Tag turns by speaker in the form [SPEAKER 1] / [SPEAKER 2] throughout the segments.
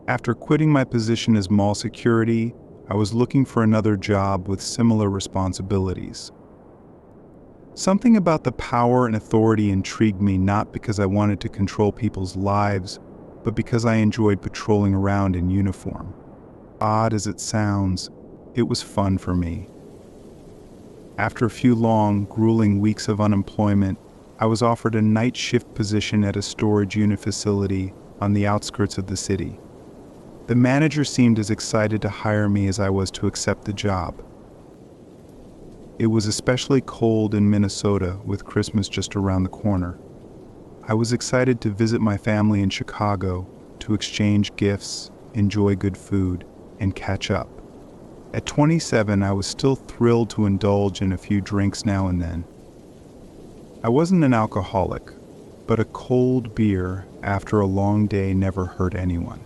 [SPEAKER 1] After quitting my position as mall security, I was looking for another job with similar responsibilities. Something about the power and authority intrigued me, not because I wanted to control people's lives, but because I enjoyed patrolling around in uniform. Odd as it sounds, it was fun for me. After a few long, grueling weeks of unemployment, I was offered a night shift position at a storage unit facility on the outskirts of the city. The manager seemed as excited to hire me as I was to accept the job. It was especially cold in Minnesota, with Christmas just around the corner. I was excited to visit my family in Chicago, to exchange gifts, enjoy good food, and catch up. At 27, I was still thrilled to indulge in a few drinks now and then. I wasn't an alcoholic, but a cold beer after a long day never hurt anyone.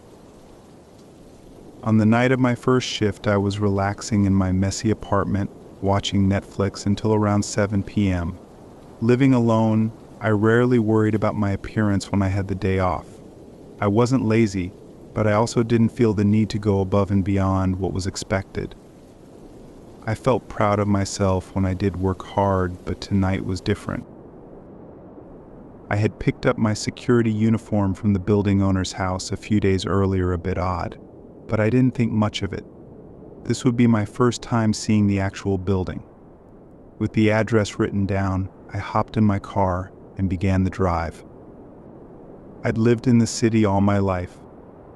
[SPEAKER 1] On the night of my first shift, I was relaxing in my messy apartment, watching Netflix until around 7 p.m. Living alone, I rarely worried about my appearance when I had the day off. I wasn't lazy, but I also didn't feel the need to go above and beyond what was expected. I felt proud of myself when I did work hard, but tonight was different. I had picked up my security uniform from the building owner's house a few days earlier, a bit odd, but I didn't think much of it. This would be my first time seeing the actual building. With the address written down, I hopped in my car and began the drive. I'd lived in the city all my life,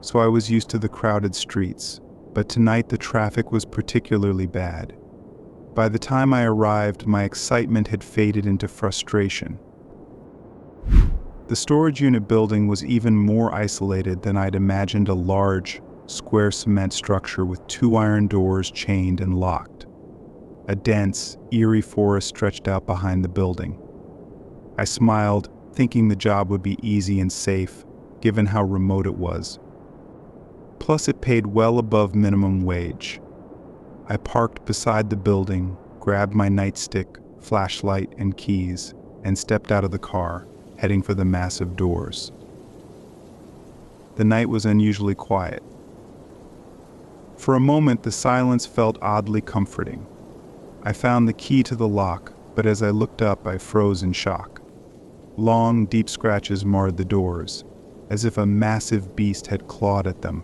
[SPEAKER 1] so I was used to the crowded streets, but tonight the traffic was particularly bad. By the time I arrived, my excitement had faded into frustration. The storage unit building was even more isolated than I'd imagined, a large, square cement structure with 2 iron doors chained and locked. A dense, eerie forest stretched out behind the building. I smiled, thinking the job would be easy and safe, given how remote it was. Plus, it paid well above minimum wage. I parked beside the building, grabbed my nightstick, flashlight, and keys, and stepped out of the car, heading for the massive doors. The night was unusually quiet. For a moment, the silence felt oddly comforting. I found the key to the lock, but as I looked up, I froze in shock. Long, deep scratches marred the doors, as if a massive beast had clawed at them.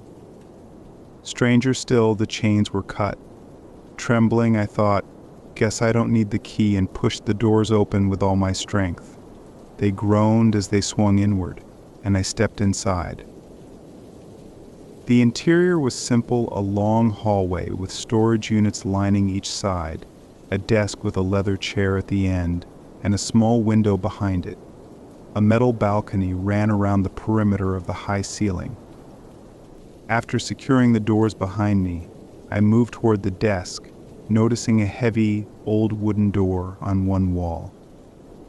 [SPEAKER 1] Stranger still, the chains were cut. Trembling, I thought, guess I don't need the key, and pushed the doors open with all my strength. They groaned as they swung inward, and I stepped inside. The interior was simple, a long hallway with storage units lining each side, a desk with a leather chair at the end, and a small window behind it. A metal balcony ran around the perimeter of the high ceiling. After securing the doors behind me, I moved toward the desk, noticing a heavy, old wooden door on one wall.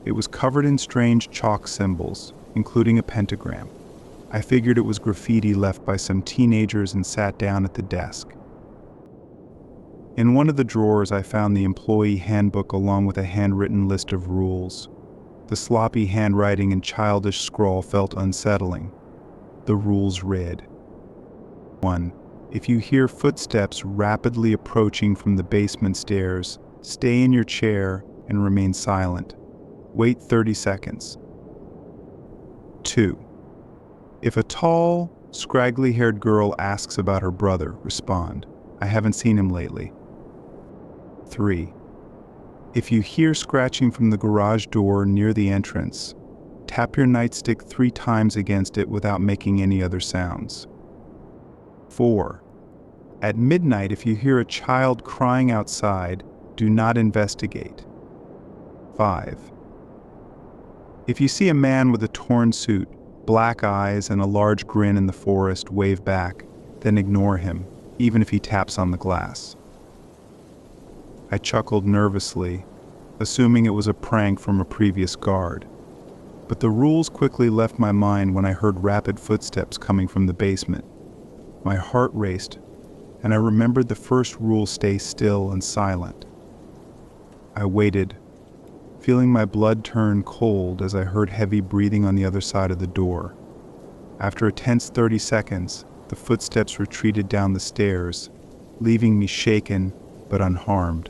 [SPEAKER 1] It was covered in strange chalk symbols, including a pentagram. I figured it was graffiti left by some teenagers and sat down at the desk. In one of the drawers, I found the employee handbook along with a handwritten list of rules. The sloppy handwriting and childish scrawl felt unsettling. The rules read: 1. If you hear footsteps rapidly approaching from the basement stairs, stay in your chair and remain silent. Wait 30 seconds. 2. If a tall, scraggly-haired girl asks about her brother, respond, "I haven't seen him lately." 3. If you hear scratching from the garage door near the entrance, tap your nightstick 3 times against it without making any other sounds. 4. At midnight, if you hear a child crying outside, do not investigate. 5. If you see a man with a torn suit, black eyes, and a large grin in the forest, wave back, then ignore him, even if he taps on the glass. I chuckled nervously, assuming it was a prank from a previous guard. But the rules quickly left my mind when I heard rapid footsteps coming from the basement. My heart raced, and I remembered the first rule: stay still and silent. I waited, feeling my blood turn cold as I heard heavy breathing on the other side of the door. After a tense 30 seconds, the footsteps retreated down the stairs, leaving me shaken but unharmed.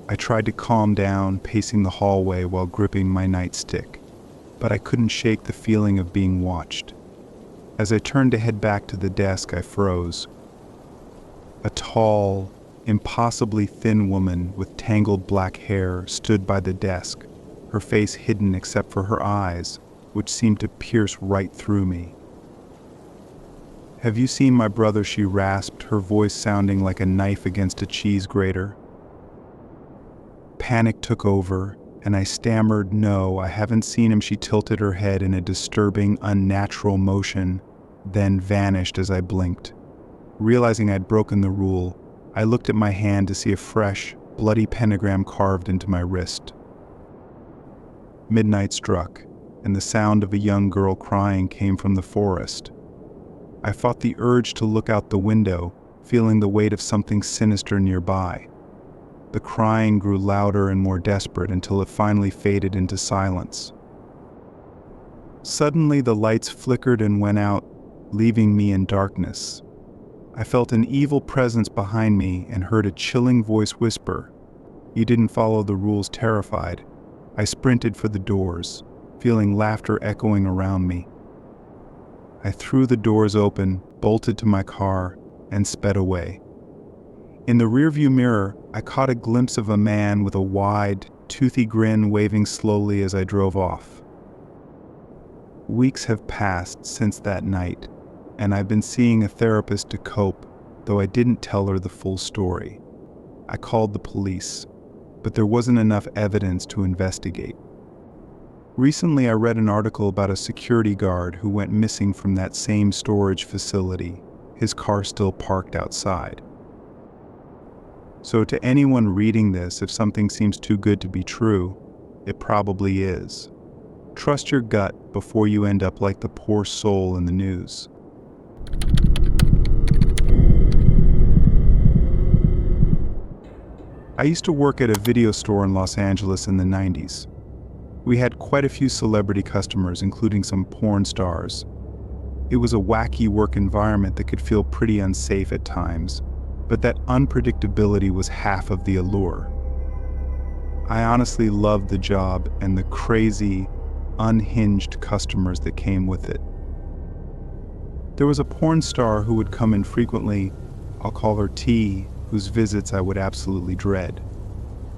[SPEAKER 1] I tried to calm down, pacing the hallway while gripping my nightstick, but I couldn't shake the feeling of being watched. As I turned to head back to the desk, I froze. A tall, impossibly thin woman with tangled black hair stood by the desk, her face hidden except for her eyes, which seemed to pierce right through me. "Have you seen my brother?" she rasped, her voice sounding like a knife against a cheese grater. Panic took over, and I stammered, "No, I haven't seen him." She tilted her head in a disturbing, unnatural motion, then vanished as I blinked. Realizing I'd broken the rule, I looked at my hand to see a fresh, bloody pentagram carved into my wrist. Midnight struck, and the sound of a young girl crying came from the forest. I fought the urge to look out the window, feeling the weight of something sinister nearby. The crying grew louder and more desperate until it finally faded into silence. Suddenly, the lights flickered and went out, leaving me in darkness. I felt an evil presence behind me and heard a chilling voice whisper, "You didn't follow the rules." Terrified, I sprinted for the doors, feeling laughter echoing around me. I threw the doors open, bolted to my car, and sped away. In the rearview mirror, I caught a glimpse of a man with a wide, toothy grin waving slowly as I drove off. Weeks have passed since that night, and I've been seeing a therapist to cope, though I didn't tell her the full story. I called the police, but there wasn't enough evidence to investigate. Recently, I read an article about a security guard who went missing from that same storage facility, his car still parked outside. So to anyone reading this, if something seems too good to be true, it probably is. Trust your gut before you end up like the poor soul in the news. I used to work at a video store in Los Angeles in the 90s. We had quite a few celebrity customers, including some porn stars. It was a wacky work environment that could feel pretty unsafe at times, but that unpredictability was half of the allure. I honestly loved the job and the crazy, unhinged customers that came with it. There was a porn star who would come in frequently. I'll call her T, whose visits I would absolutely dread.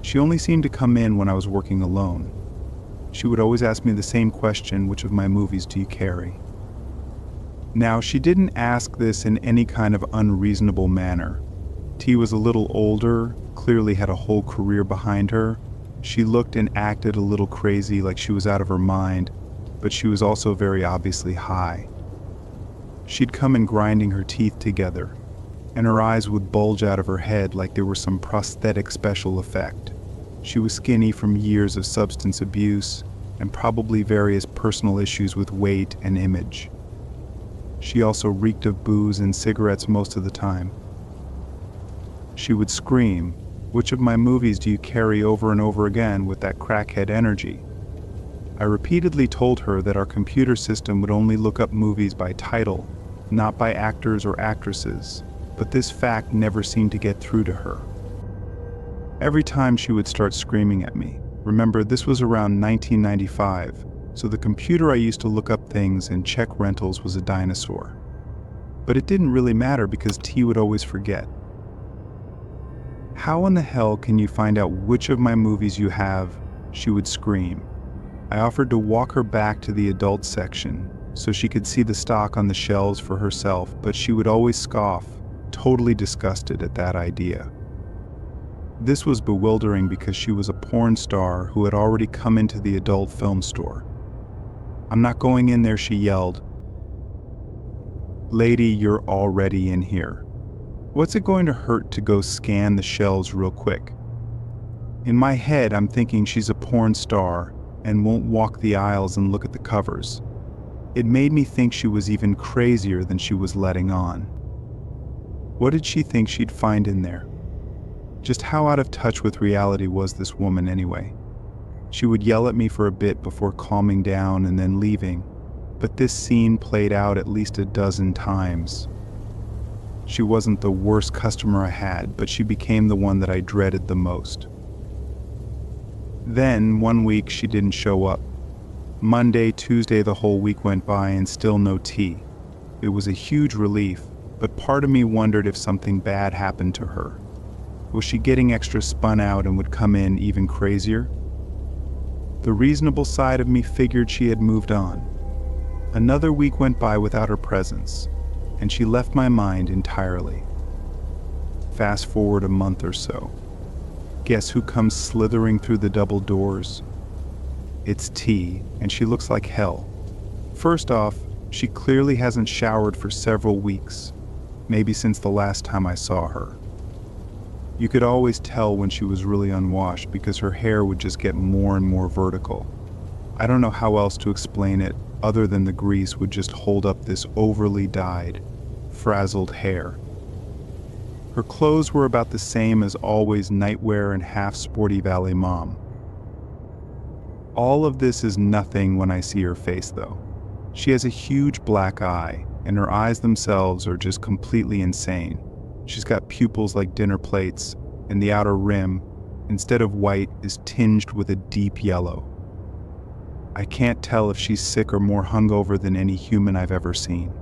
[SPEAKER 1] She only seemed to come in when I was working alone. She would always ask me the same question, "Which of my movies do you carry?" Now, she didn't ask this in any kind of unreasonable manner. T was a little older, clearly had a whole career behind her. She looked and acted a little crazy, like she was out of her mind, but she was also very obviously high. She'd come in grinding her teeth together, and her eyes would bulge out of her head like they were some prosthetic special effect. She was skinny from years of substance abuse and probably various personal issues with weight and image. She also reeked of booze and cigarettes most of the time. She would scream, "Which of my movies do you carry?" over and over again with that crackhead energy. I repeatedly told her that our computer system would only look up movies by title, not by actors or actresses, but this fact never seemed to get through to her. Every time she would start screaming at me. Remember, this was around 1995, so the computer I used to look up things and check rentals was a dinosaur. But it didn't really matter because T would always forget. "How in the hell can you find out which of my movies you have?" she would scream. I offered to walk her back to the adult section so she could see the stock on the shelves for herself, but she would always scoff, totally disgusted at that idea. This was bewildering because she was a porn star who had already come into the adult film store. "I'm not going in there," she yelled. "Lady, you're already in here. What's it going to hurt to go scan the shelves real quick?" In my head, I'm thinking she's a porn star and won't walk the aisles and look at the covers. It made me think she was even crazier than she was letting on. What did she think she'd find in there? Just how out of touch with reality was this woman anyway? She would yell at me for a bit before calming down and then leaving, But this scene played out at least a dozen times. She wasn't the worst customer I had, but she became the one that I dreaded the most. Then, one week, she didn't show up. Monday, Tuesday, the whole week went by and still no tea. It was a huge relief, but part of me wondered if something bad happened to her. Was she getting extra spun out and would come in even crazier? The reasonable side of me figured she had moved on. Another week went by without her presence, and she left my mind entirely. Fast forward a month or so. Guess who comes slithering through the double doors? It's T, and she looks like hell. First off, she clearly hasn't showered for several weeks, maybe since the last time I saw her. You could always tell when she was really unwashed because her hair would just get more and more vertical. I don't know how else to explain it other than the grease would just hold up this overly dyed, frazzled hair. Her clothes were about the same as always, nightwear and half sporty valet mom. All of this is nothing when I see her face though. She has a huge black eye, and her eyes themselves are just completely insane. She's got pupils like dinner plates, and the outer rim, instead of white, is tinged with a deep yellow. I can't tell if she's sick or more hungover than any human I've ever seen.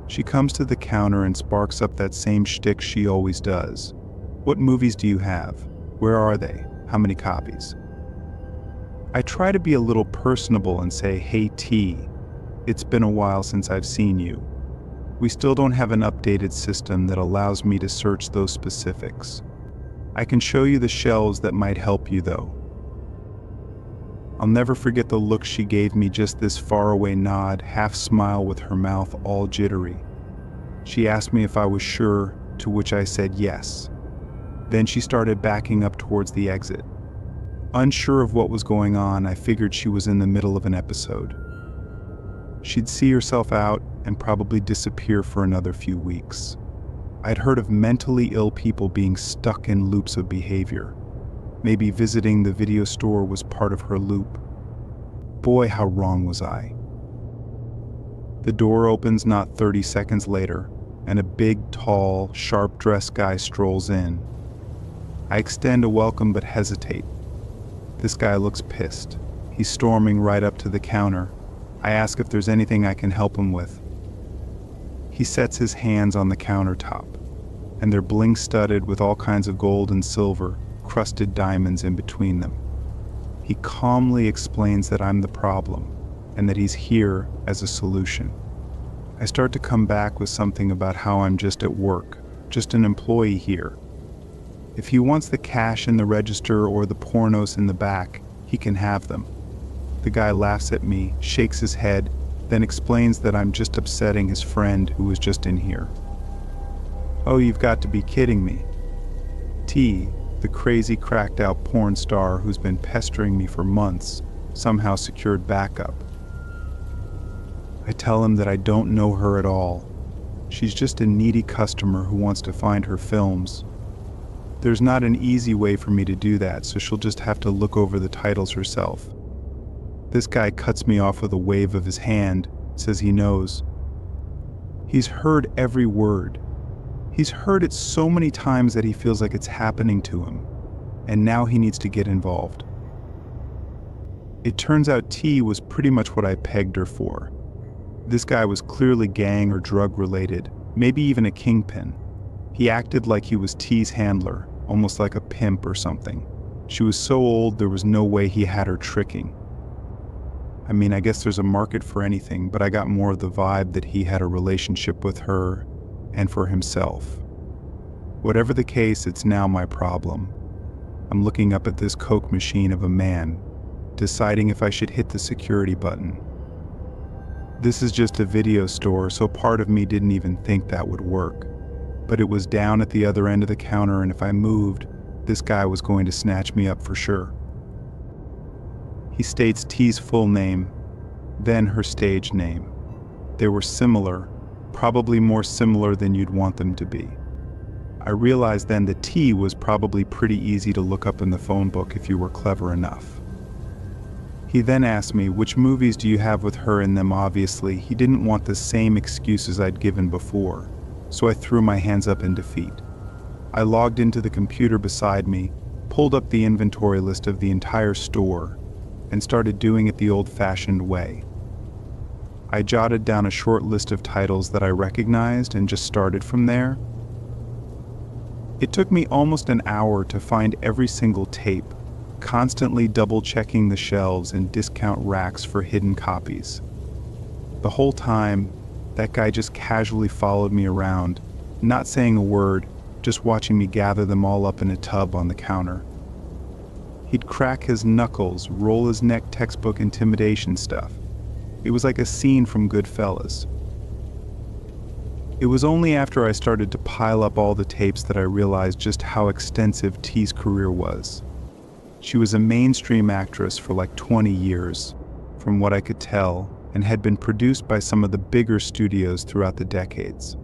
[SPEAKER 1] She comes to the counter and sparks up that same shtick she always does. What movies do you have? Where are they? How many copies? I try to be a little personable and say, "Hey T, it's been a while since I've seen you." We still don't have an updated system that allows me to search those specifics. I can show you the shelves that might help you though. I'll never forget the look she gave me, just this faraway nod, half smile with her mouth all jittery. She asked me if I was sure, to which I said yes. Then she started backing up towards the exit. Unsure of what was going on, I figured she was in the middle of an episode. She'd see herself out and probably disappear for another few weeks. I'd heard of mentally ill people being stuck in loops of behavior. Maybe visiting the video store was part of her loop. Boy, how wrong was I. The door opens not 30 seconds later, and a big, tall, sharp-dressed guy strolls in. I extend a welcome but hesitate. This guy looks pissed. He's storming right up to the counter. I ask if there's anything I can help him with. He sets his hands on the countertop, and they're bling-studded with all kinds of gold and silver, crusted diamonds in between them. He calmly explains that I'm the problem, and that he's here as a solution. I start to come back with something about how I'm just at work, just an employee here. If he wants the cash in the register or the pornos in the back, he can have them. The guy laughs at me, shakes his head, then explains that I'm just upsetting his friend who was just in here. Oh, you've got to be kidding me. T, the crazy cracked out porn star who's been pestering me for months, somehow secured backup. I tell him that I don't know her at all. She's just a needy customer who wants to find her films. There's not an easy way for me to do that, so she'll just have to look over the titles herself. This guy cuts me off with a wave of his hand, says he knows. He's heard every word. He's heard it so many times that he feels like it's happening to him, and now he needs to get involved. It turns out T was pretty much what I pegged her for. This guy was clearly gang or drug related, maybe even a kingpin. He acted like he was T's handler, almost like a pimp or something. She was so old there was no way he had her tricking. I mean, I guess there's a market for anything, but I got more of the vibe that he had a relationship with her and for himself. Whatever the case, it's now my problem. I'm looking up at this Coke machine of a man, deciding if I should hit the security button. This is just a video store, so part of me didn't even think that would work. But it was down at the other end of the counter, and if I moved, this guy was going to snatch me up for sure. He states T's full name, then her stage name. They were similar, probably more similar than you'd want them to be. I realized then that T was probably pretty easy to look up in the phone book if you were clever enough. He then asked me, which movies do you have with her in them? Obviously, he didn't want the same excuses I'd given before, so I threw my hands up in defeat. I logged into the computer beside me, pulled up the inventory list of the entire store, and started doing it the old-fashioned way. I jotted down a short list of titles that I recognized and just started from there. It took me almost an hour to find every single tape, constantly double-checking the shelves and discount racks for hidden copies. The whole time, that guy just casually followed me around, not saying a word, just watching me gather them all up in a tub on the counter. He'd crack his knuckles, roll his neck, textbook intimidation stuff. It was like a scene from Goodfellas. It was only after I started to pile up all the tapes that I realized just how extensive T's career was. She was a mainstream actress for like 20 years, from what I could tell, and had been produced by some of the bigger studios throughout the decades.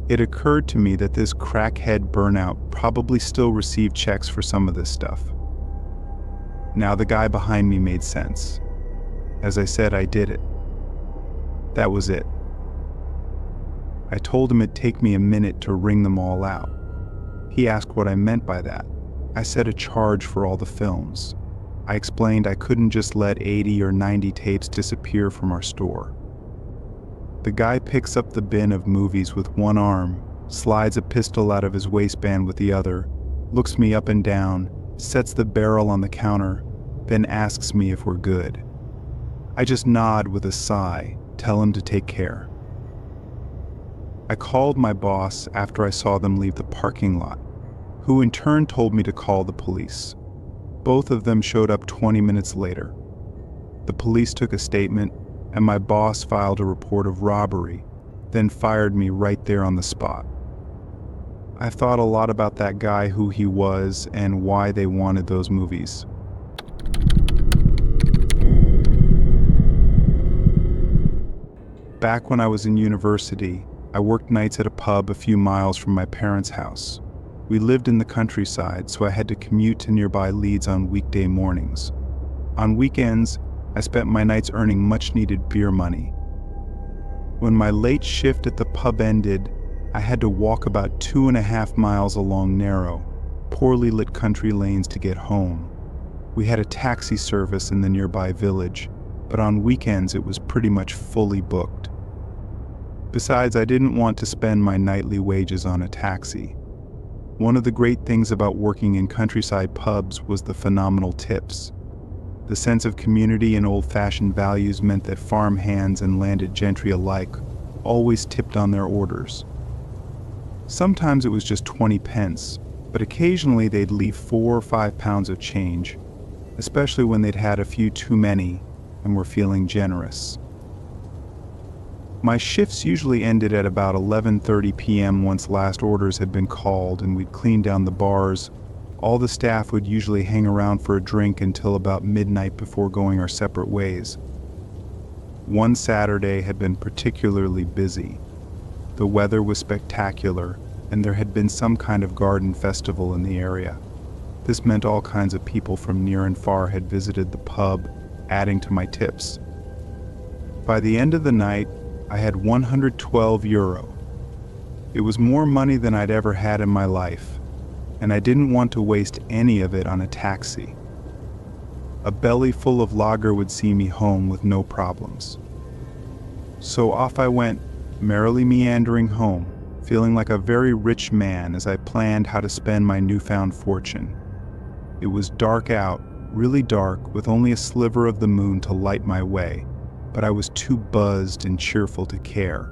[SPEAKER 1] It occurred to me that this crackhead burnout probably still received checks for some of this stuff. Now the guy behind me made sense. As I said, I did it. That was it. I told him it'd take me a minute to wring them all out. He asked what I meant by that. I said a charge for all the films. I explained I couldn't just let 80 or 90 tapes disappear from our store. The guy picks up the bin of movies with one arm, slides a pistol out of his waistband with the other, looks me up and down, sets the barrel on the counter, then asks me if we're good. I just nod with a sigh, tell him to take care. I called my boss after I saw them leave the parking lot, who in turn told me to call the police. Both of them showed up 20 minutes later. The police took a statement, and my boss filed a report of robbery, then fired me right there on the spot. I've thought a lot about that guy, who he was, and why they wanted those movies. Back when I was in university, I worked nights at a pub a few miles from my parents' house. We lived in the countryside, so I had to commute to nearby Leeds on weekday mornings. On weekends, I spent my nights earning much-needed beer money. When my late shift at the pub ended, I had to walk about 2.5 miles along narrow, poorly lit country lanes to get home. We had a taxi service in the nearby village, but on weekends it was pretty much fully booked. Besides, I didn't want to spend my nightly wages on a taxi. One of the great things about working in countryside pubs was the phenomenal tips. The sense of community and old-fashioned values meant that farm hands and landed gentry alike always tipped on their orders. Sometimes it was just 20 pence, but occasionally they'd leave 4 or 5 pounds of change, especially when they'd had a few too many and were feeling generous. My shifts usually ended at about 11:30 p.m. once last orders had been called and we'd cleaned down the bars. All the staff would usually hang around for a drink until about midnight before going our separate ways. One Saturday had been particularly busy. The weather was spectacular, and there had been some kind of garden festival in the area. This meant all kinds of people from near and far had visited the pub, adding to my tips. By the end of the night, I had €112. It was more money than I'd ever had in my life, and I didn't want to waste any of it on a taxi. A belly full of lager would see me home with no problems. So off I went, merrily meandering home, feeling like a very rich man as I planned how to spend my newfound fortune. It was dark out, really dark, with only a sliver of the moon to light my way, but I was too buzzed and cheerful to care.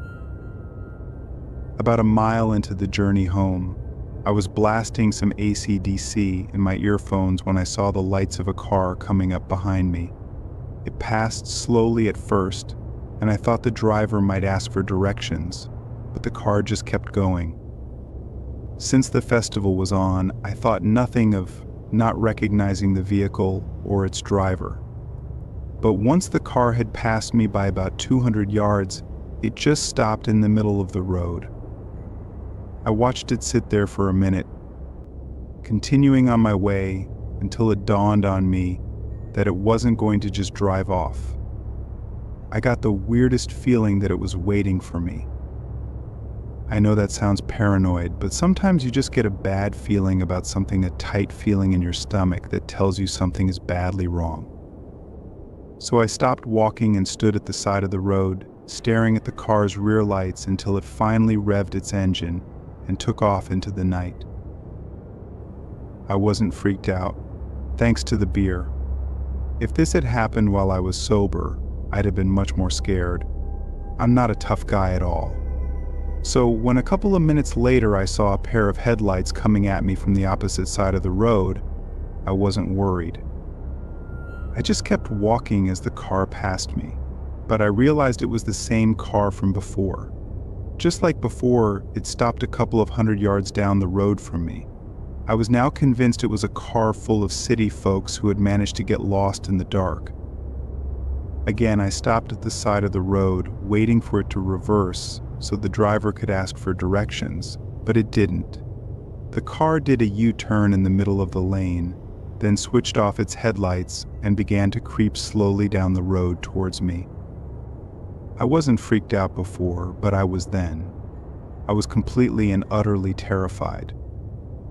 [SPEAKER 1] About a mile into the journey home, I was blasting some AC/DC in my earphones when I saw the lights of a car coming up behind me. It passed slowly at first, and I thought the driver might ask for directions, but the car just kept going. Since the festival was on, I thought nothing of not recognizing the vehicle or its driver. But once the car had passed me by about 200 yards, it just stopped in the middle of the road. I watched it sit there for a minute, continuing on my way until it dawned on me that it wasn't going to just drive off. I got the weirdest feeling that it was waiting for me. I know that sounds paranoid, but sometimes you just get a bad feeling about something, a tight feeling in your stomach that tells you something is badly wrong. So I stopped walking and stood at the side of the road, staring at the car's rear lights until it finally revved its engine and took off into the night. I wasn't freaked out, thanks to the beer. If this had happened while I was sober, I'd have been much more scared. I'm not a tough guy at all. So when a couple of minutes later I saw a pair of headlights coming at me from the opposite side of the road, I wasn't worried. I just kept walking as the car passed me, but I realized it was the same car from before. Just like before, it stopped a couple of 100 yards down the road from me. I was now convinced it was a car full of city folks who had managed to get lost in the dark. Again, I stopped at the side of the road, waiting for it to reverse so the driver could ask for directions, but it didn't. The car did a U-turn in the middle of the lane, then switched off its headlights and began to creep slowly down the road towards me. I wasn't freaked out before, but I was then. I was completely and utterly terrified.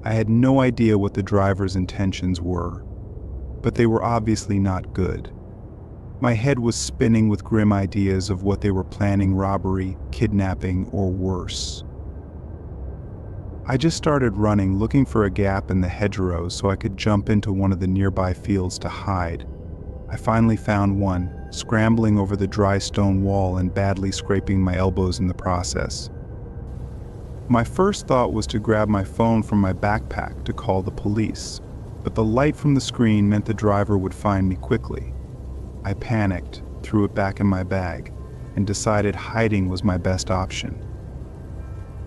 [SPEAKER 1] I had no idea what the driver's intentions were, but they were obviously not good. My head was spinning with grim ideas of what they were planning: robbery, kidnapping, or worse. I just started running, looking for a gap in the hedgerows so I could jump into one of the nearby fields to hide. I finally found one, scrambling over the dry stone wall and badly scraping my elbows in the process. My first thought was to grab my phone from my backpack to call the police, but the light from the screen meant the driver would find me quickly. I panicked, threw it back in my bag, and decided hiding was my best option.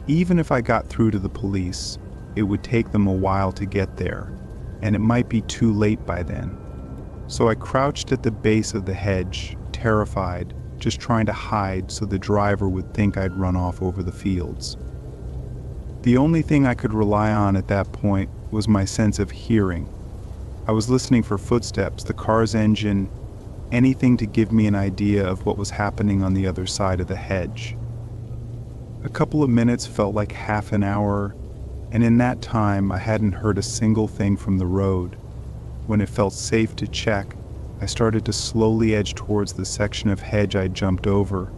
[SPEAKER 1] Even if I got through to the police, it would take them a while to get there, and it might be too late by then. So I crouched at the base of the hedge, terrified, just trying to hide so the driver would think I'd run off over the fields. The only thing I could rely on at that point was my sense of hearing. I was listening for footsteps, the car's engine, anything to give me an idea of what was happening on the other side of the hedge. A couple of minutes felt like half an hour, and in that time I hadn't heard a single thing from the road. When it felt safe to check, I started to slowly edge towards the section of hedge I'd jumped over,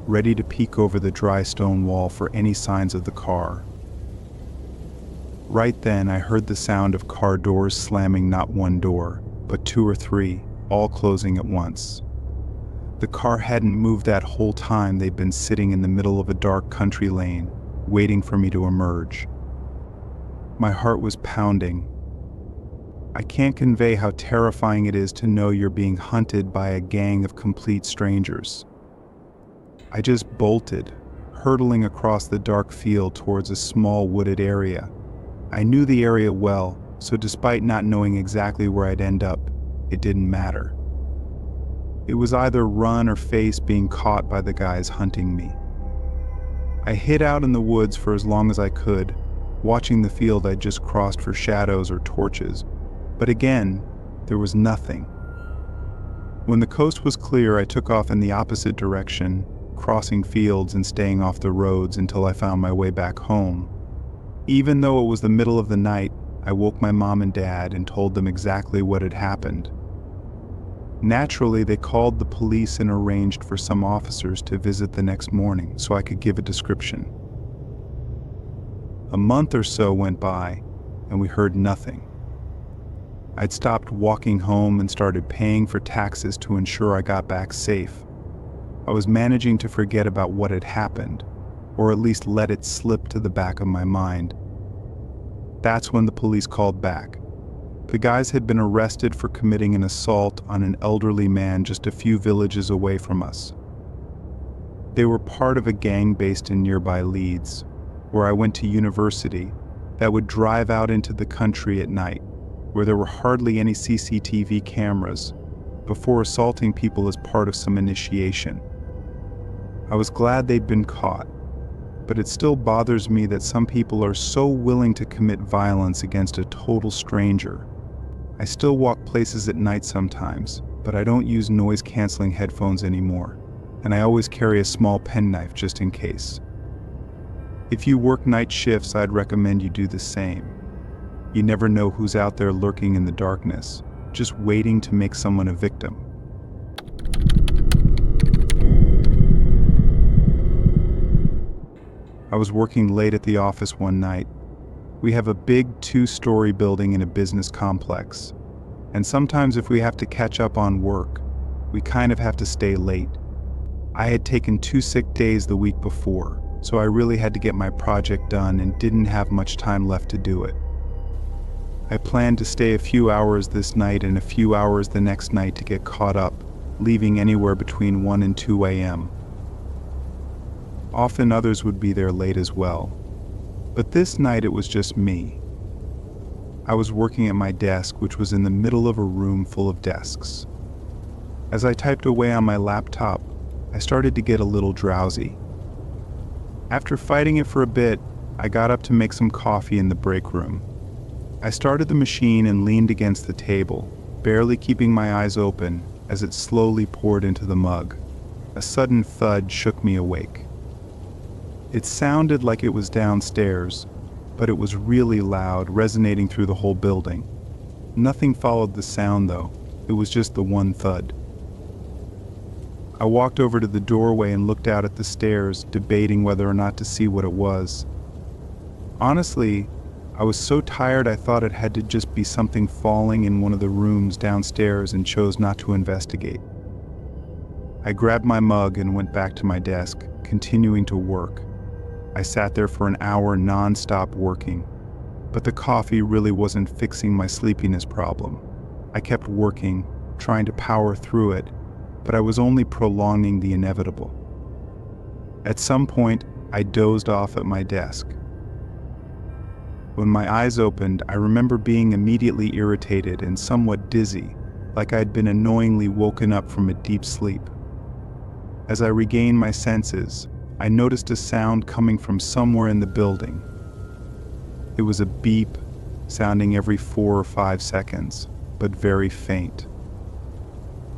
[SPEAKER 1] ready to peek over the dry stone wall for any signs of the car. Right then I heard the sound of car doors slamming, not one door, but two or three, all closing at once. The car hadn't moved that whole time they'd been sitting in the middle of a dark country lane, waiting for me to emerge. My heart was pounding. I can't convey how terrifying it is to know you're being hunted by a gang of complete strangers. I just bolted, hurtling across the dark field towards a small wooded area. I knew the area well, so despite not knowing exactly where I'd end up, it didn't matter. It was either run or face being caught by the guys hunting me. I hid out in the woods for as long as I could, watching the field I'd just crossed for shadows or torches, but again, there was nothing. When the coast was clear, I took off in the opposite direction, crossing fields and staying off the roads until I found my way back home. Even though it was the middle of the night, I woke my mom and dad and told them exactly what had happened. Naturally, they called the police and arranged for some officers to visit the next morning so I could give a description. A month or so went by, and we heard nothing. I'd stopped walking home and started paying for taxes to ensure I got back safe. I was managing to forget about what had happened, or at least let it slip to the back of my mind. That's when the police called back. The guys had been arrested for committing an assault on an elderly man just a few villages away from us. They were part of a gang based in nearby Leeds, where I went to university, that would drive out into the country at night, where there were hardly any CCTV cameras, before assaulting people as part of some initiation. I was glad they'd been caught, but it still bothers me that some people are so willing to commit violence against a total stranger. I still walk places at night sometimes, but I don't use noise-canceling headphones anymore, and I always carry a small penknife just in case. If you work night shifts, I'd recommend you do the same. You never know who's out there lurking in the darkness, just waiting to make someone a victim. I was working late at the office one night. We have a big 2-story building in a business complex, and sometimes if we have to catch up on work, we kind of have to stay late. I had taken 2 sick days the week before, so I really had to get my project done and didn't have much time left to do it. I planned to stay a few hours this night and a few hours the next night to get caught up, leaving anywhere between 1 and 2 a.m. Often others would be there late as well, but this night it was just me. I was working at my desk, which was in the middle of a room full of desks. As I typed away on my laptop, I started to get a little drowsy. After fighting it for a bit, I got up to make some coffee in the break room. I started the machine and leaned against the table, barely keeping my eyes open as it slowly poured into the mug. A sudden thud shook me awake. It sounded like it was downstairs, but it was really loud, resonating through the whole building. Nothing followed the sound though, it was just the one thud. I walked over to the doorway and looked out at the stairs, debating whether or not to see what it was. Honestly, I was so tired I thought it had to just be something falling in one of the rooms downstairs and chose not to investigate. I grabbed my mug and went back to my desk, continuing to work. I sat there for an hour non-stop working, but the coffee really wasn't fixing my sleepiness problem. I kept working, trying to power through it, but I was only prolonging the inevitable. At some point, I dozed off at my desk. When my eyes opened, I remember being immediately irritated and somewhat dizzy, like I'd been annoyingly woken up from a deep sleep. As I regained my senses, I noticed a sound coming from somewhere in the building. It was a beep, sounding every 4 or 5 seconds, but very faint.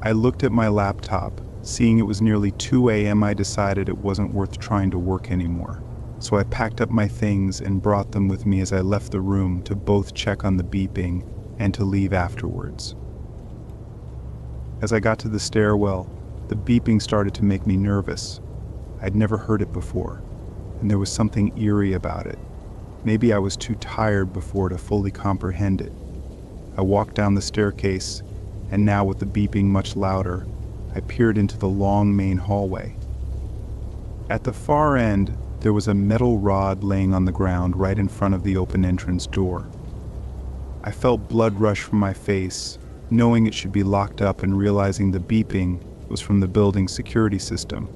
[SPEAKER 1] I looked at my laptop. Seeing it was nearly 2 a.m., I decided it wasn't worth trying to work anymore. So I packed up my things and brought them with me as I left the room to both check on the beeping and to leave afterwards. As I got to the stairwell, the beeping started to make me nervous. I'd never heard it before, and there was something eerie about it. Maybe I was too tired before to fully comprehend it. I walked down the staircase, and now with the beeping much louder, I peered into the long main hallway. At the far end, there was a metal rod laying on the ground right in front of the open entrance door. I felt blood rush from my face, knowing it should be locked up and realizing the beeping was from the building's security system.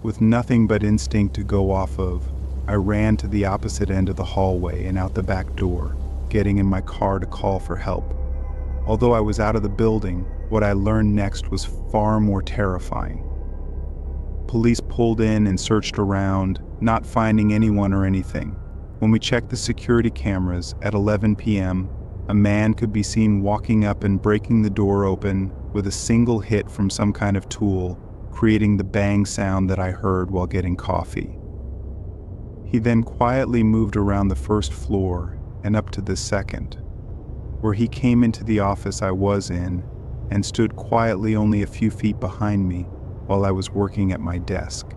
[SPEAKER 1] With nothing but instinct to go off of, I ran to the opposite end of the hallway and out the back door, getting in my car to call for help. Although I was out of the building, what I learned next was far more terrifying. Police pulled in and searched around, not finding anyone or anything. When we checked the security cameras at 11 p.m., a man could be seen walking up and breaking the door open with a single hit from some kind of tool, creating the bang sound that I heard while getting coffee. He then quietly moved around the first floor and up to the second, where he came into the office I was in and stood quietly only a few feet behind me while I was working at my desk.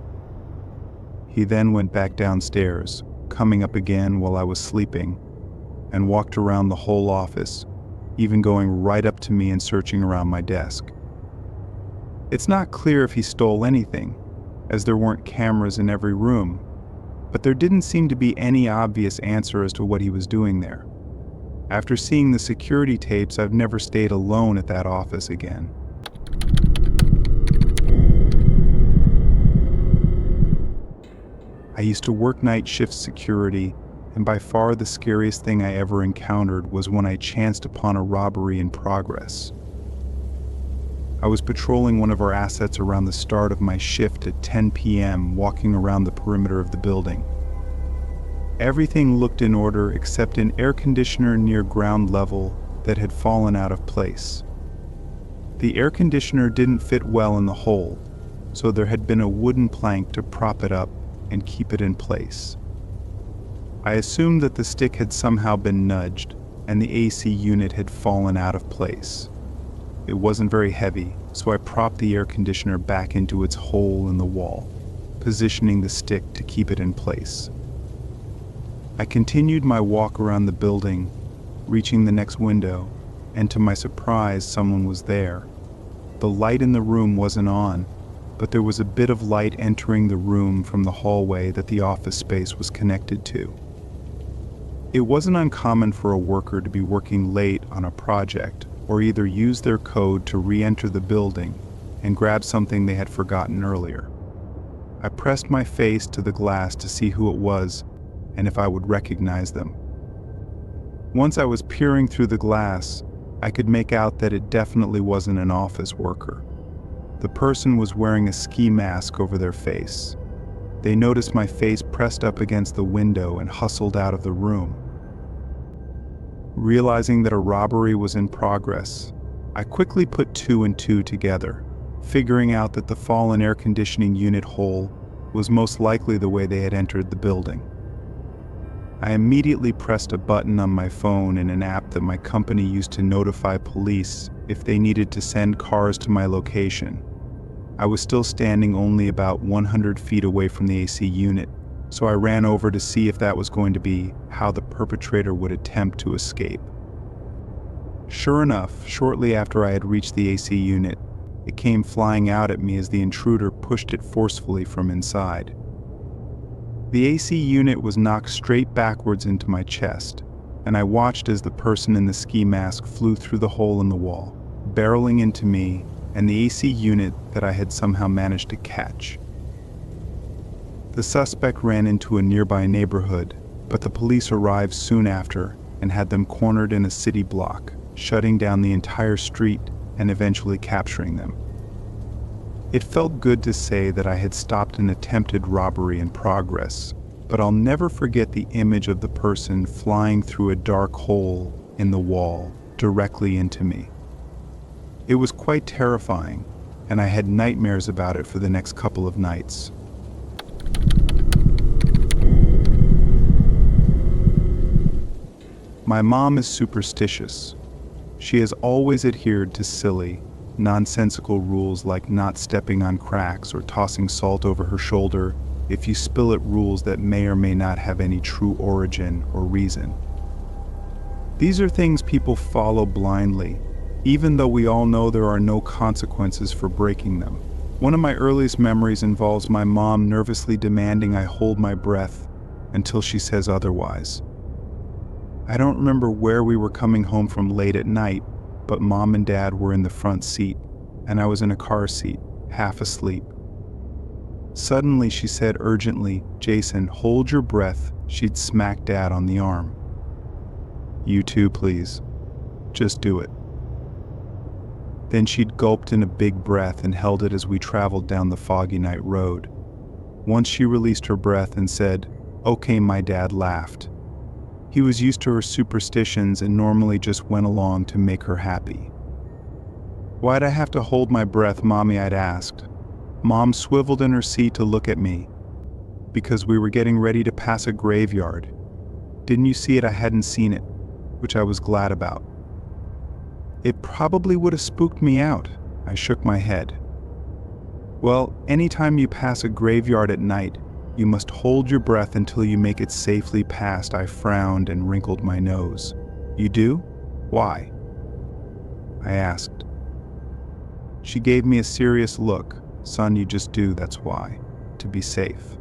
[SPEAKER 1] He then went back downstairs, coming up again while I was sleeping, and walked around the whole office, even going right up to me and searching around my desk. It's not clear if he stole anything, as there weren't cameras in every room, but there didn't seem to be any obvious answer as to what he was doing there. After seeing the security tapes, I've never stayed alone at that office again. I used to work night shift security, and by far the scariest thing I ever encountered was when I chanced upon a robbery in progress. I was patrolling one of our assets around the start of my shift at 10 p.m., walking around the perimeter of the building. Everything looked in order except an air conditioner near ground level that had fallen out of place. The air conditioner didn't fit well in the hole, so there had been a wooden plank to prop it up and keep it in place. I assumed that the stick had somehow been nudged and the AC unit had fallen out of place. It wasn't very heavy, so I propped the air conditioner back into its hole in the wall, positioning the stick to keep it in place. I continued my walk around the building, reaching the next window, and to my surprise, someone was there. The light in the room wasn't on, but there was a bit of light entering the room from the hallway that the office space was connected to. It wasn't uncommon for a worker to be working late on a project or either use their code to re-enter the building and grab something they had forgotten earlier. I pressed my face to the glass to see who it was and if I would recognize them. Once I was peering through the glass, I could make out that it definitely wasn't an office worker. The person was wearing a ski mask over their face. They noticed my face pressed up against the window and hustled out of the room. Realizing that a robbery was in progress, I quickly put two and two together, figuring out that the fallen air conditioning unit hole was most likely the way they had entered the building. I immediately pressed a button on my phone in an app that my company used to notify police if they needed to send cars to my location. I was still standing only about 100 feet away from the AC unit, so I ran over to see if that was going to be how the perpetrator would attempt to escape. Sure enough, shortly after I had reached the AC unit, it came flying out at me as the intruder pushed it forcefully from inside. The AC unit was knocked straight backwards into my chest, and I watched as the person in the ski mask flew through the hole in the wall, barreling into me and the AC unit that I had somehow managed to catch. The suspect ran into a nearby neighborhood, but the police arrived soon after and had them cornered in a city block, shutting down the entire street and eventually capturing them. It felt good to say that I had stopped an attempted robbery in progress, but I'll never forget the image of the person flying through a dark hole in the wall directly into me. It was quite terrifying, and I had nightmares about it for the next couple of nights. My mom is superstitious. She has always adhered to silly, nonsensical rules like not stepping on cracks or tossing salt over her shoulder if you spill it, rules that may or may not have any true origin or reason. These are things people follow blindly, even though we all know there are no consequences for breaking them. One of my earliest memories involves my mom nervously demanding I hold my breath until she says otherwise. I don't remember where we were coming home from late at night, but Mom and Dad were in the front seat, and I was in a car seat, half asleep. Suddenly she said urgently, "Jason, hold your breath." She'd smacked Dad on the arm. "You too, please. Just do it." Then she'd gulped in a big breath and held it as we traveled down the foggy night road. Once she released her breath and said, "Okay," my dad laughed. He was used to her superstitions and normally just went along to make her happy. "Why'd I have to hold my breath, Mommy?" I'd asked. Mom swiveled in her seat to look at me. "Because we were getting ready to pass a graveyard. Didn't you see it?" I hadn't seen it, which I was glad about. "It probably would have spooked me out." I shook my head. "Well, anytime you pass a graveyard at night, you must hold your breath until you make it safely past." I frowned and wrinkled my nose. "You do? Why?" I asked. She gave me a serious look. "Son, you just do, that's why. To be safe.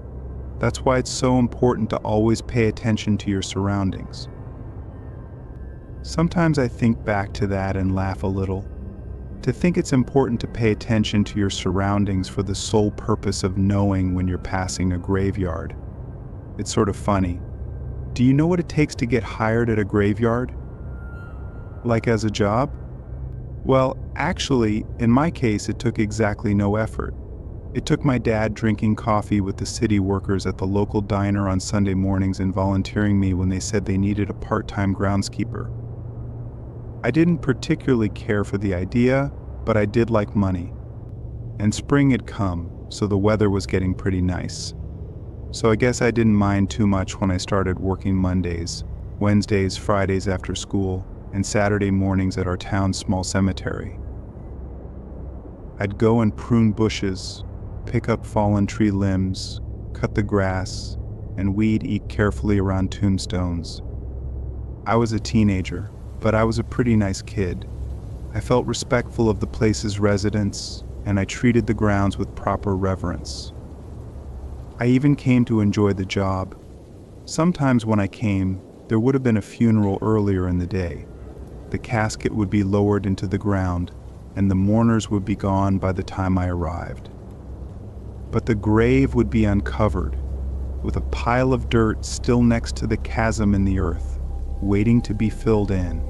[SPEAKER 1] That's why it's so important to always pay attention to your surroundings." Sometimes I think back to that and laugh a little. To think it's important to pay attention to your surroundings for the sole purpose of knowing when you're passing a graveyard. It's sort of funny. Do you know what it takes to get hired at a graveyard? Like as a job? Well, actually, in my case, it took exactly no effort. It took my dad drinking coffee with the city workers at the local diner on Sunday mornings and volunteering me when they said they needed a part-time groundskeeper. I didn't particularly care for the idea, but I did like money. And spring had come, so the weather was getting pretty nice. So I guess I didn't mind too much when I started working Mondays, Wednesdays, Fridays after school, and Saturday mornings at our town's small cemetery. I'd go and prune bushes, pick up fallen tree limbs, cut the grass, and eat carefully around tombstones. I was a teenager, but I was a pretty nice kid. I felt respectful of the place's residents, and I treated the grounds with proper reverence. I even came to enjoy the job. Sometimes when I came, there would have been a funeral earlier in the day. The casket would be lowered into the ground, and the mourners would be gone by the time I arrived. But the grave would be uncovered, with a pile of dirt still next to the chasm in the earth, waiting to be filled in.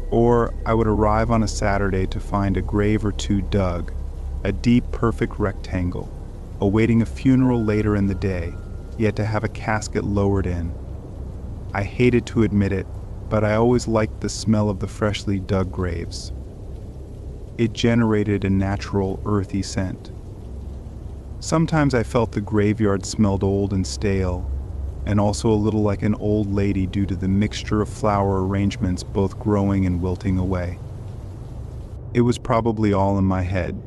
[SPEAKER 1] Or I would arrive on a Saturday to find a grave or two dug, a deep, perfect rectangle, awaiting a funeral later in the day, yet to have a casket lowered in. I hated to admit it, but I always liked the smell of the freshly dug graves. It generated a natural, earthy scent. Sometimes I felt the graveyard smelled old and stale, and also a little like an old lady due to the mixture of flower arrangements both growing and wilting away. It was probably all in my head.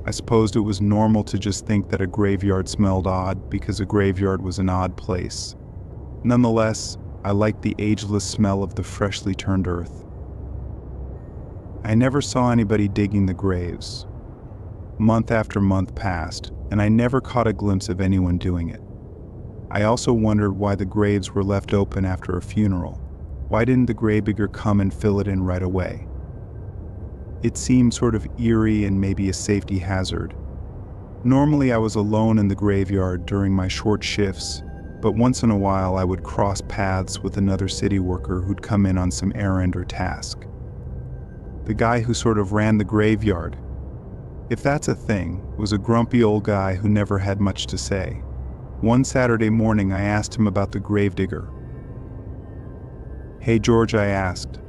[SPEAKER 1] I supposed it was normal to just think that a graveyard smelled odd because a graveyard was an odd place. Nonetheless, I liked the ageless smell of the freshly turned earth. I never saw anybody digging the graves. Month after month passed, and I never caught a glimpse of anyone doing it. I also wondered why the graves were left open after a funeral. Why didn't the gravedigger come and fill it in right away? It seemed sort of eerie and maybe a safety hazard. Normally I was alone in the graveyard during my short shifts, but once in a while I would cross paths with another city worker who'd come in on some errand or task. The guy who sort of ran the graveyard, if that's a thing, was a grumpy old guy who never had much to say. One Saturday morning I asked him about the gravedigger. "Hey George," I asked,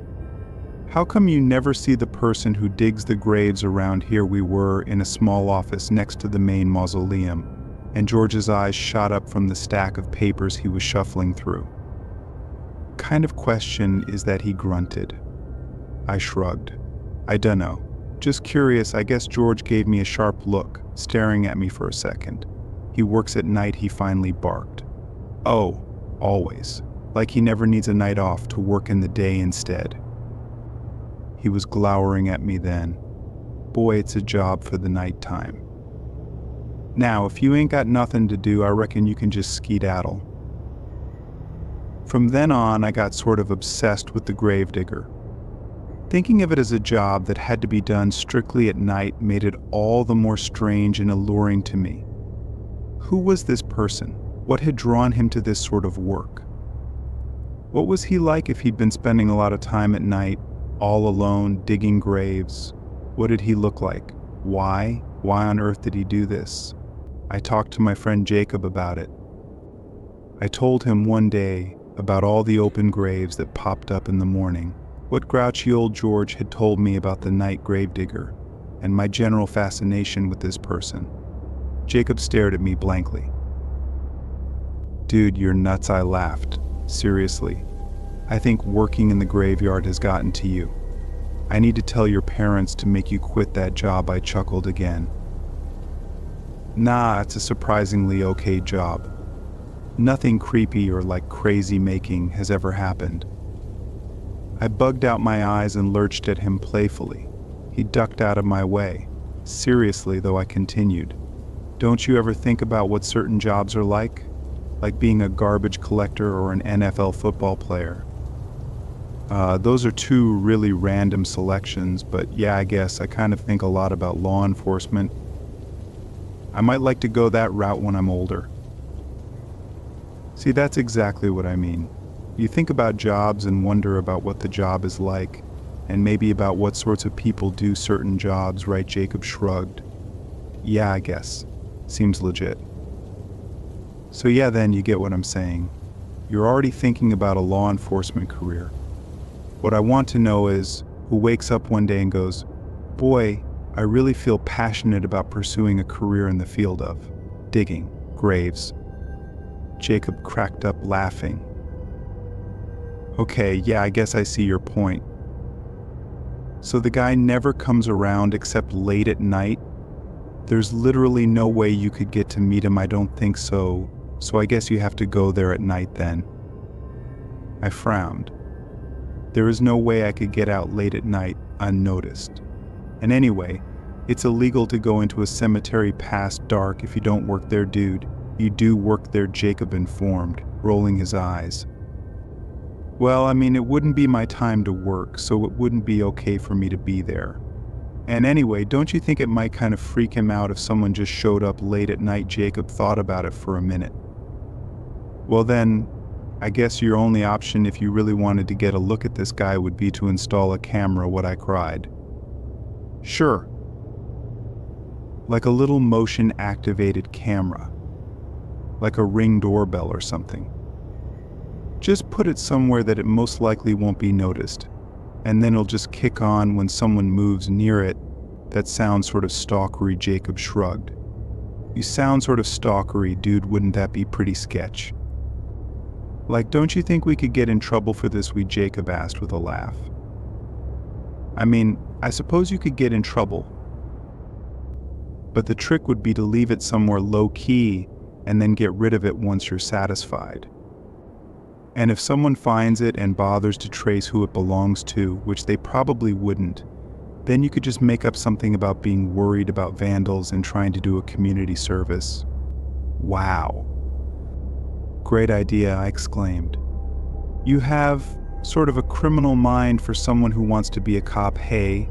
[SPEAKER 1] "how come you never see the person who digs the graves around here?" We were in a small office next to the main mausoleum, and George's eyes shot up from the stack of papers he was shuffling through. "Kind of question is that?" he grunted. I shrugged. "I dunno. Just curious." I guess George gave me a sharp look, staring at me for a second. "He works at night," he finally barked. "Oh, always. Like he never needs a night off to work in the day instead." He was glowering at me then. Boy, it's a job for the nighttime. "Now, if you ain't got nothing to do, I reckon you can just skedaddle." From then on, I got sort of obsessed with the gravedigger. Thinking of it as a job that had to be done strictly at night made it all the more strange and alluring to me. Who was this person? What had drawn him to this sort of work? What was he like if he'd been spending a lot of time at night, all alone, digging graves? What did he look like? Why? Why on earth did he do this? I talked to my friend Jacob about it. I told him one day about all the open graves that popped up in the morning, what grouchy old George had told me about the night gravedigger, and my general fascination with this person. Jacob stared at me blankly. "Dude, you're nuts," I laughed. "Seriously, I think working in the graveyard has gotten to you. I need to tell your parents to make you quit that job." I chuckled again. "Nah, it's a surprisingly okay job. Nothing creepy or like crazy making has ever happened." I bugged out my eyes and lurched at him playfully. He ducked out of my way. Seriously, though, I continued. "Don't you ever think about what certain jobs are like? Like being a garbage collector or an NFL football player?" Those are two really random selections, but yeah, I guess I kind of think a lot about law enforcement. I might like to go that route when I'm older. See, that's exactly what I mean. You think about jobs and wonder about what the job is like, and maybe about what sorts of people do certain jobs, right? Jacob shrugged. "Yeah, I guess. Seems legit." "So yeah, then you get what I'm saying. You're already thinking about a law enforcement career." What I want to know is who wakes up one day and goes, "Boy, I really feel passionate about pursuing a career in the field of digging graves." Jacob cracked up laughing. "Okay, yeah, I guess I see your point. So the guy never comes around except late at night? There's literally no way you could get to meet him, I don't think so. So I guess you have to go there at night then." I frowned. There is no way I could get out late at night unnoticed. And anyway, it's illegal to go into a cemetery past dark if you don't work there, dude. You do work there, Jacob informed, rolling his eyes. Well, I mean, it wouldn't be my time to work, so it wouldn't be okay for me to be there. And anyway, don't you think it might kind of freak him out if someone just showed up late at night? Jacob thought about it for a minute. Well then, I guess your only option if you really wanted to get a look at this guy would be to install a camera, what I cried. Sure. Like a little motion-activated camera. Like a Ring doorbell or something. Just put it somewhere that it most likely won't be noticed, and then it'll just kick on when someone moves near it. That sounds sort of stalkery, Jacob shrugged. You sound sort of stalkery, dude, wouldn't that be pretty sketch? Like, don't you think we could get in trouble for this? Jacob asked with a laugh. I mean, I suppose you could get in trouble. But the trick would be to leave it somewhere low-key and then get rid of it once you're satisfied. And if someone finds it and bothers to trace who it belongs to, which they probably wouldn't, then you could just make up something about being worried about vandals and trying to do a community service. Wow. Great idea, I exclaimed. You have sort of a criminal mind for someone who wants to be a cop. Hey,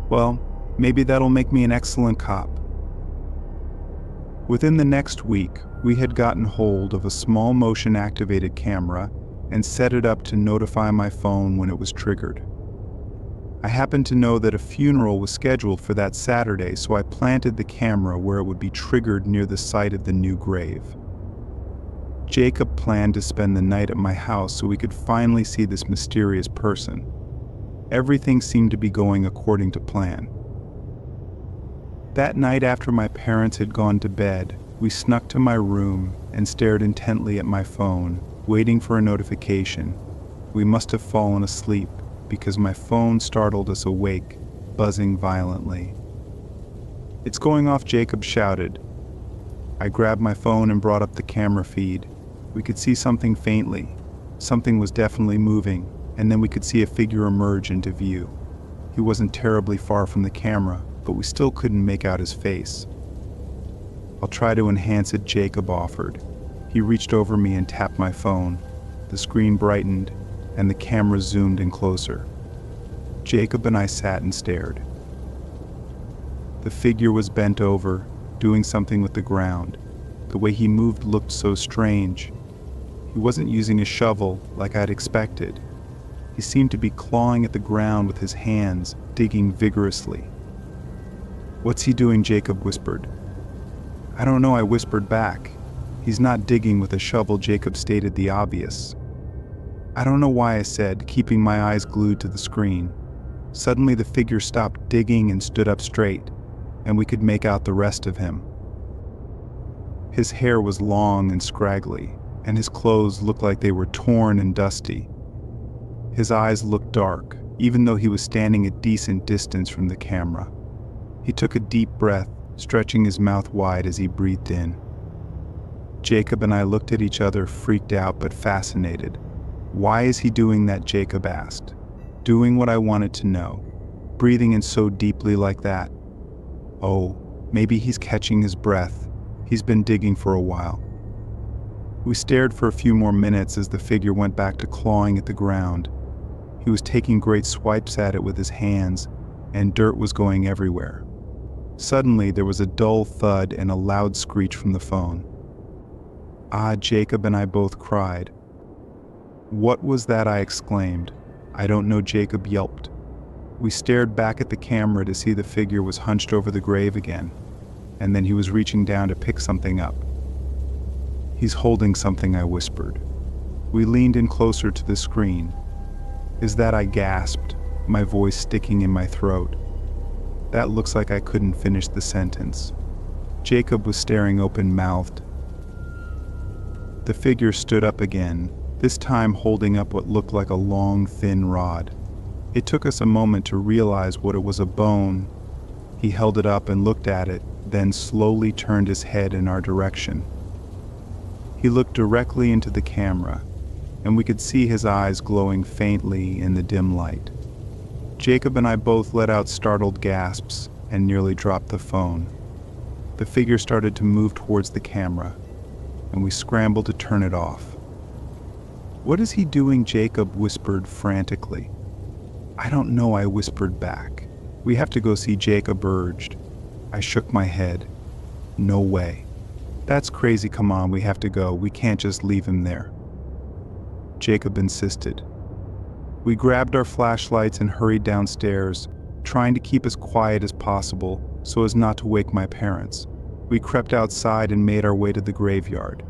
[SPEAKER 1] well, maybe that'll make me an excellent cop. Within the next week, we had gotten hold of a small motion-activated camera and set it up to notify my phone when it was triggered. I happened to know that a funeral was scheduled for that Saturday, so I planted the camera where it would be triggered near the site of the new grave. Jacob planned to spend the night at my house so we could finally see this mysterious person. Everything seemed to be going according to plan. That night, after my parents had gone to bed, we snuck to my room and stared intently at my phone, waiting for a notification. We must have fallen asleep because my phone startled us awake, buzzing violently. "It's going off," Jacob shouted. I grabbed my phone and brought up the camera feed. We could see something faintly. Something was definitely moving, and then we could see a figure emerge into view. He wasn't terribly far from the camera, but we still couldn't make out his face. "I'll try to enhance it," Jacob offered. He reached over me and tapped my phone. The screen brightened, and the camera zoomed in closer. Jacob and I sat and stared. The figure was bent over, doing something with the ground. The way he moved looked so strange. He wasn't using a shovel like I'd expected. He seemed to be clawing at the ground with his hands, digging vigorously. "What's he doing?" Jacob whispered. "I don't know," I whispered back. "He's not digging with a shovel," Jacob stated the obvious. "I don't know why," I said, keeping my eyes glued to the screen. Suddenly the figure stopped digging and stood up straight, and we could make out the rest of him. His hair was long and scraggly, and his clothes looked like they were torn and dusty. His eyes looked dark, even though he was standing a decent distance from the camera. He took a deep breath, stretching his mouth wide as he breathed in. Jacob and I looked at each other, freaked out but fascinated. "Why is he doing that?" Jacob asked. Doing what I wanted to know. Breathing in so deeply like that. Oh, maybe he's catching his breath. He's been digging for a while. We stared for a few more minutes as the figure went back to clawing at the ground. He was taking great swipes at it with his hands, and dirt was going everywhere. Suddenly, there was a dull thud and a loud screech from the phone. "Ah," Jacob and I both cried. "What was that?" I exclaimed. "I don't know," Jacob yelped. We stared back at the camera to see the figure was hunched over the grave again, and then he was reaching down to pick something up. "He's holding something," I whispered. We leaned in closer to the screen. Is that I gasped, my voice sticking in my throat. That looks like I couldn't finish the sentence. Jacob was staring open-mouthed. The figure stood up again, this time holding up what looked like a long, thin rod. It took us a moment to realize what it was, a bone. He held it up and looked at it, then slowly turned his head in our direction. He looked directly into the camera, and we could see his eyes glowing faintly in the dim light. Jacob and I both let out startled gasps and nearly dropped the phone. The figure started to move towards the camera, and we scrambled to turn it off. "What is he doing?" Jacob whispered frantically. "I don't know," I whispered back. "We have to go see," Jacob urged. I shook my head. "No way. That's crazy, come on, we have to go, we can't just leave him there." Jacob insisted. We grabbed our flashlights and hurried downstairs, trying to keep as quiet as possible so as not to wake my parents. We crept outside and made our way to the graveyard.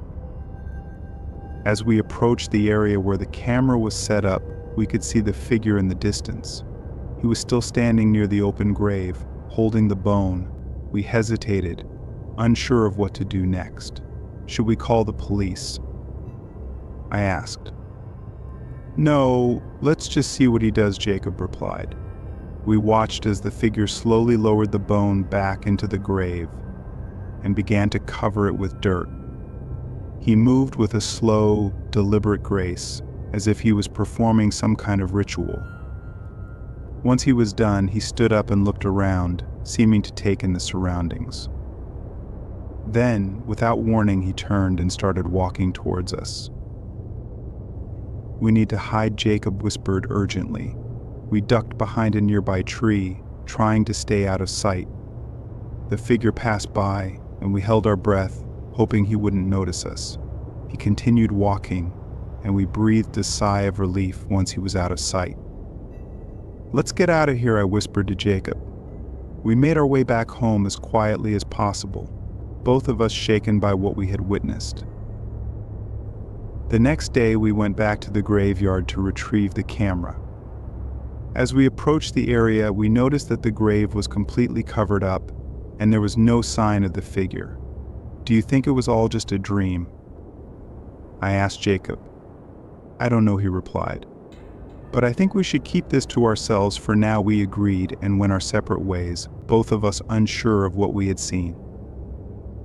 [SPEAKER 1] As we approached the area where the camera was set up, we could see the figure in the distance. He was still standing near the open grave, holding the bone. We hesitated, unsure of what to do next. Should we call the police? I asked. "No, let's just see what he does," Jacob replied. We watched as the figure slowly lowered the bone back into the grave and began to cover it with dirt. He moved with a slow, deliberate grace, as if he was performing some kind of ritual. Once he was done, he stood up and looked around, seeming to take in the surroundings. Then, without warning, he turned and started walking towards us. "We need to hide," Jacob whispered urgently. We ducked behind a nearby tree, trying to stay out of sight. The figure passed by, and we held our breath, hoping he wouldn't notice us. He continued walking, and we breathed a sigh of relief once he was out of sight. "Let's get out of here," I whispered to Jacob. We made our way back home as quietly as possible, both of us shaken by what we had witnessed. The next day, we went back to the graveyard to retrieve the camera. As we approached the area, we noticed that the grave was completely covered up, and there was no sign of the figure. "Do you think it was all just a dream?" I asked Jacob. "I don't know," he replied. "But I think we should keep this to ourselves for now," we agreed, and went our separate ways, both of us unsure of what we had seen.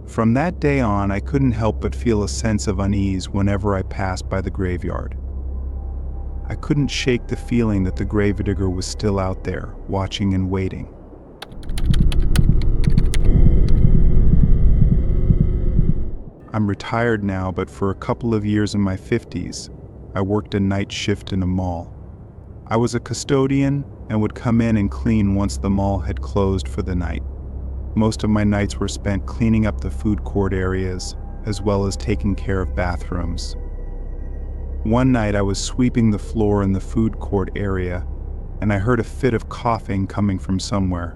[SPEAKER 1] From that day on, I couldn't help but feel a sense of unease whenever I passed by the graveyard. I couldn't shake the feeling that the gravedigger was still out there, watching and waiting. I'm retired now, but for a couple of years in my 50s, I worked a night shift in a mall. I was a custodian and would come in and clean once the mall had closed for the night. Most of my nights were spent cleaning up the food court areas, as well as taking care of bathrooms. One night I was sweeping the floor in the food court area, and I heard a fit of coughing coming from somewhere.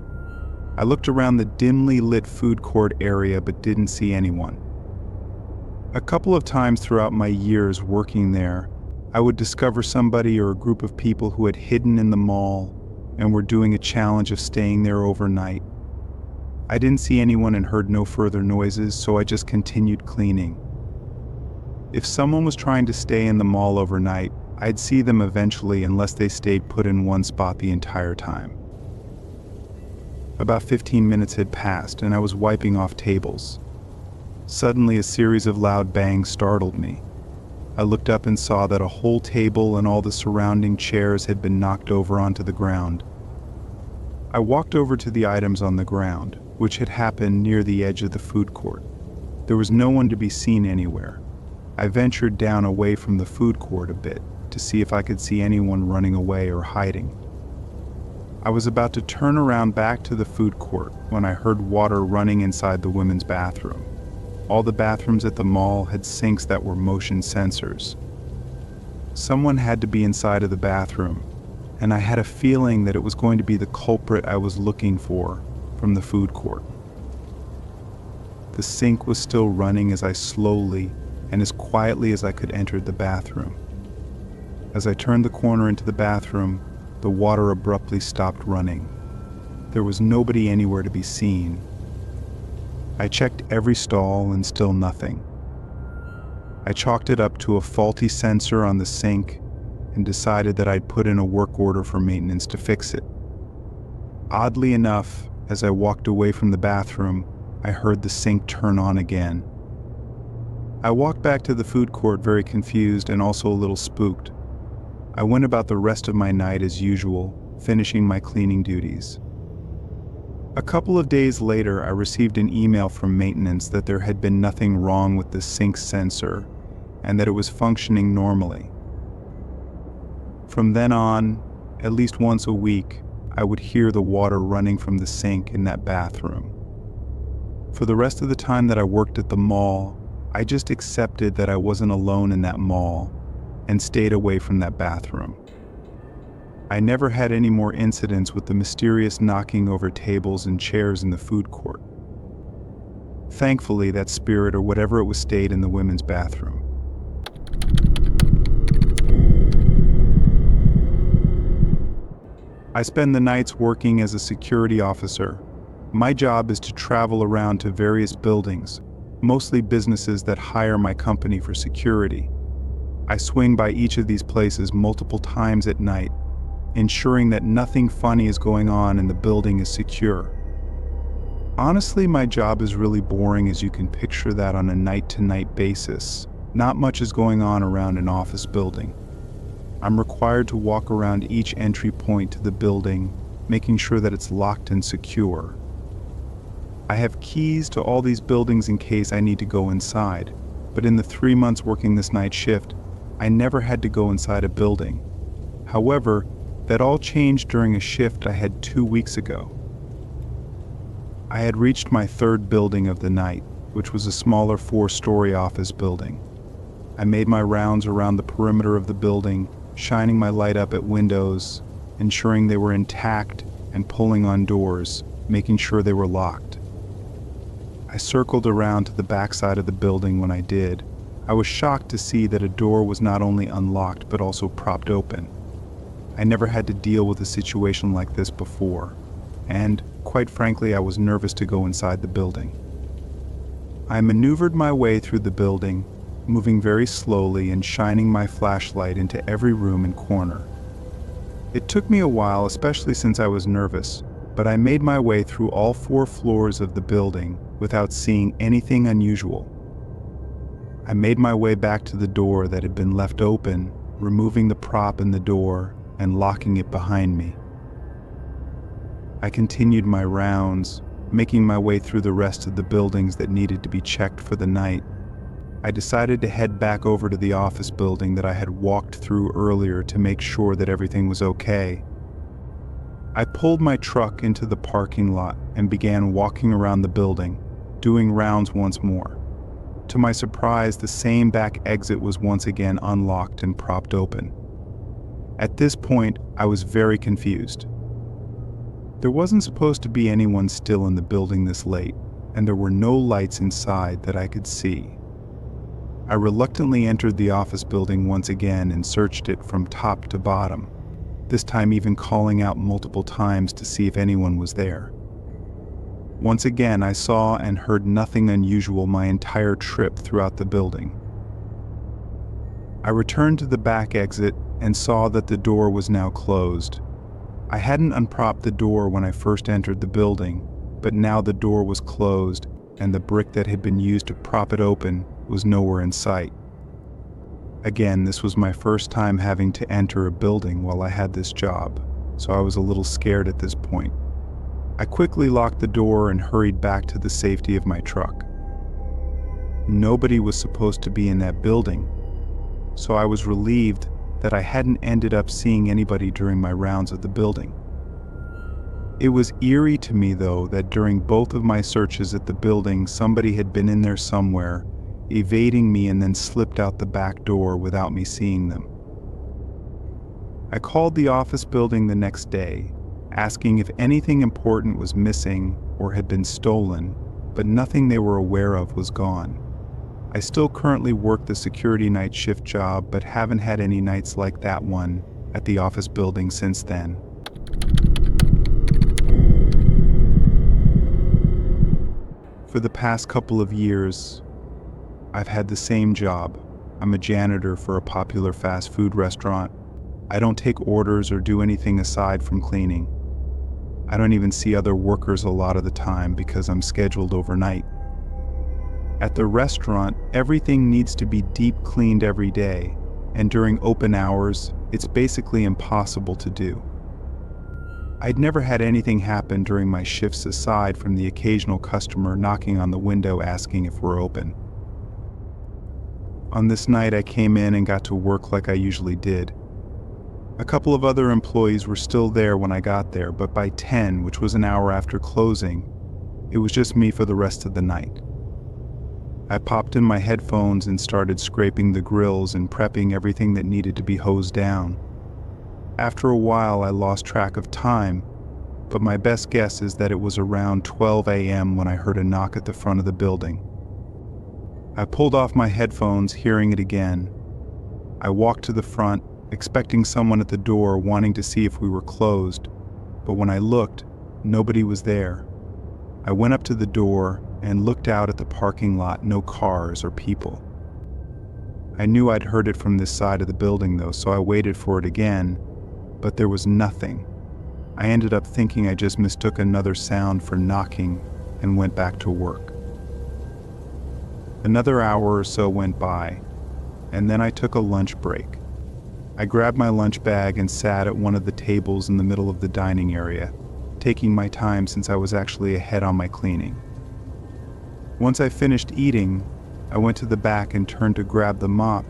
[SPEAKER 1] I looked around the dimly lit food court area but didn't see anyone. A couple of times throughout my years working there, I would discover somebody or a group of people who had hidden in the mall and were doing a challenge of staying there overnight. I didn't see anyone and heard no further noises, so I just continued cleaning. If someone was trying to stay in the mall overnight, I'd see them eventually unless they stayed put in one spot the entire time. About 15 minutes had passed and I was wiping off tables. Suddenly a series of loud bangs startled me. I looked up and saw that a whole table and all the surrounding chairs had been knocked over onto the ground. I walked over to the items on the ground, which had happened near the edge of the food court. There was no one to be seen anywhere. I ventured down away from the food court a bit to see if I could see anyone running away or hiding. I was about to turn around back to the food court when I heard water running inside the women's bathroom. All the bathrooms at the mall had sinks that were motion sensors. Someone had to be inside of the bathroom, and I had a feeling that it was going to be the culprit I was looking for from the food court. The sink was still running as I slowly and as quietly as I could entered the bathroom. As I turned the corner into the bathroom, the water abruptly stopped running. There was nobody anywhere to be seen. I checked every stall and still nothing. I chalked it up to a faulty sensor on the sink and decided that I'd put in a work order for maintenance to fix it. Oddly enough, as I walked away from the bathroom, I heard the sink turn on again. I walked back to the food court very confused and also a little spooked. I went about the rest of my night as usual, finishing my cleaning duties. A couple of days later, I received an email from maintenance that there had been nothing wrong with the sink sensor and that it was functioning normally. From then on, at least once a week, I would hear the water running from the sink in that bathroom. For the rest of the time that I worked at the mall, I just accepted that I wasn't alone in that mall and stayed away from that bathroom. I never had any more incidents with the mysterious knocking over tables and chairs in the food court. Thankfully, that spirit or whatever it was stayed in the women's bathroom. I spend the nights working as a security officer. My job is to travel around to various buildings, mostly businesses that hire my company for security. I swing by each of these places multiple times at night, ensuring that nothing funny is going on and the building is secure. Honestly, my job is really boring, as you can picture that on a night-to-night basis. Not much is going on around an office building. I'm required to walk around each entry point to the building, making sure that it's locked and secure. I have keys to all these buildings in case I need to go inside, but in the 3 months working this night shift, I never had to go inside a building. However, that all changed during a shift I had 2 weeks ago. I had reached my third building of the night, which was a smaller 4-story office building. I made my rounds around the perimeter of the building, shining my light up at windows, ensuring they were intact, and pulling on doors, making sure they were locked. I circled around to the backside of the building when I did. I was shocked to see that a door was not only unlocked but also propped open. I never had to deal with a situation like this before, and, quite frankly, I was nervous to go inside the building. I maneuvered my way through the building, moving very slowly and shining my flashlight into every room and corner. It took me a while, especially since I was nervous, but I made my way through all 4 floors of the building without seeing anything unusual. I made my way back to the door that had been left open, removing the prop in the door and locking it behind me. I continued my rounds, making my way through the rest of the buildings that needed to be checked for the night. I decided to head back over to the office building that I had walked through earlier to make sure that everything was okay. I pulled my truck into the parking lot and began walking around the building, doing rounds once more. To my surprise, the same back exit was once again unlocked and propped open. At this point, I was very confused. There wasn't supposed to be anyone still in the building this late, and there were no lights inside that I could see. I reluctantly entered the office building once again and searched it from top to bottom, this time even calling out multiple times to see if anyone was there. Once again, I saw and heard nothing unusual my entire trip throughout the building. I returned to the back exit and saw that the door was now closed. I hadn't unpropped the door when I first entered the building, but now the door was closed and the brick that had been used to prop it open was nowhere in sight. Again, this was my first time having to enter a building while I had this job, so I was a little scared at this point. I quickly locked the door and hurried back to the safety of my truck. Nobody was supposed to be in that building, so I was relieved that I hadn't ended up seeing anybody during my rounds of the building. It was eerie to me, though, that during both of my searches at the building, somebody had been in there somewhere, evading me and then slipped out the back door without me seeing them. I called the office building the next day, asking if anything important was missing or had been stolen, but nothing they were aware of was gone. I still currently work the security night shift job, but haven't had any nights like that one at the office building since then. For the past couple of years, I've had the same job. I'm a janitor for a popular fast food restaurant. I don't take orders or do anything aside from cleaning. I don't even see other workers a lot of the time because I'm scheduled overnight. At the restaurant, everything needs to be deep cleaned every day, and during open hours, it's basically impossible to do. I'd never had anything happen during my shifts aside from the occasional customer knocking on the window asking if we're open. On this night, I came in and got to work like I usually did. A couple of other employees were still there when I got there, but by 10, which was an hour after closing, it was just me for the rest of the night. I popped in my headphones and started scraping the grills and prepping everything that needed to be hosed down. After a while, I lost track of time, but my best guess is that it was around 12 a.m. when I heard a knock at the front of the building. I pulled off my headphones, hearing it again. I walked to the front, expecting someone at the door, wanting to see if we were closed, but when I looked, nobody was there. I went up to the door and looked out at the parking lot, no cars or people. I knew I'd heard it from this side of the building though, so I waited for it again, but there was nothing. I ended up thinking I just mistook another sound for knocking and went back to work. Another hour or so went by, and then I took a lunch break. I grabbed my lunch bag and sat at one of the tables in the middle of the dining area, taking my time since I was actually ahead on my cleaning. Once I finished eating, I went to the back and turned to grab the mop,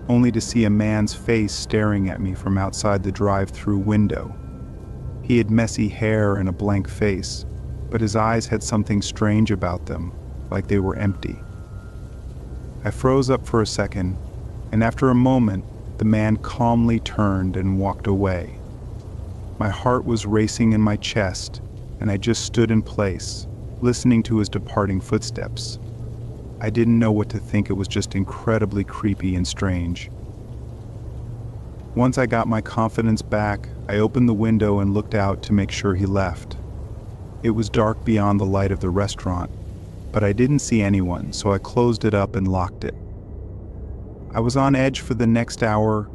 [SPEAKER 1] only to see a man's face staring at me from outside the drive-through window. He had messy hair and a blank face, but his eyes had something strange about them, like they were empty. I froze up for a second, and after a moment, the man calmly turned and walked away. My heart was racing in my chest, and I just stood in place, listening to his departing footsteps. I didn't know what to think. It was just incredibly creepy and strange. Once I got my confidence back, I opened the window and looked out to make sure he left. It was dark beyond the light of the restaurant, but I didn't see anyone, so I closed it up and locked it. I was on edge for the next hour,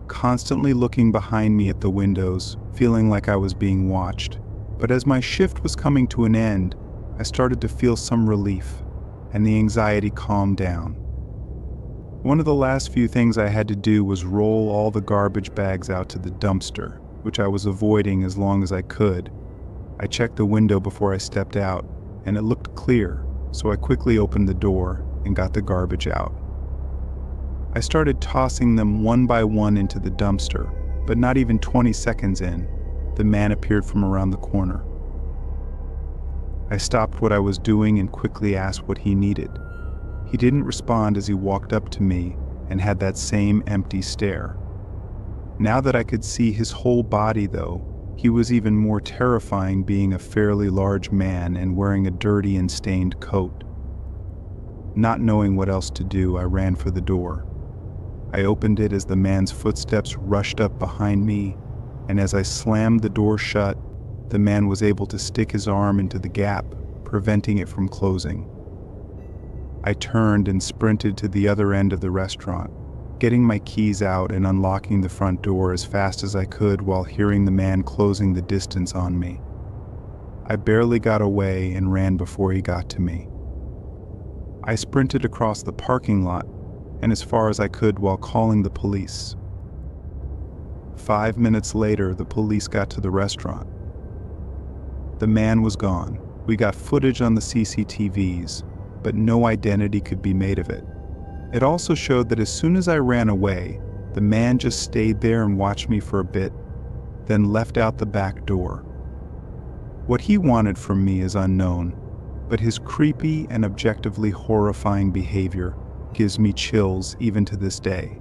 [SPEAKER 1] constantly looking behind me at the windows, feeling like I was being watched. But as my shift was coming to an end, I started to feel some relief, and the anxiety calmed down. One of the last few things I had to do was roll all the garbage bags out to the dumpster, which I was avoiding as long as I could. I checked the window before I stepped out, and it looked clear, so I quickly opened the door and got the garbage out. I started tossing them one by one into the dumpster, but not even 20 seconds in, the man appeared from around the corner. I stopped what I was doing and quickly asked what he needed. He didn't respond as he walked up to me and had that same empty stare. Now that I could see his whole body though, he was even more terrifying, being a fairly large man and wearing a dirty and stained coat. Not knowing what else to do, I ran for the door. I opened it as the man's footsteps rushed up behind me, and as I slammed the door shut, the man was able to stick his arm into the gap, preventing it from closing. I turned and sprinted to the other end of the restaurant, getting my keys out and unlocking the front door as fast as I could while hearing the man closing the distance on me. I barely got away and ran before he got to me. I sprinted across the parking lot and as far as I could while calling the police. 5 minutes later, the police got to the restaurant. The man was gone. We got footage on the CCTVs, but no identity could be made of it. It also showed that as soon as I ran away, the man just stayed there and watched me for a bit, then left out the back door. What he wanted from me is unknown, but his creepy and objectively horrifying behavior gives me chills even to this day.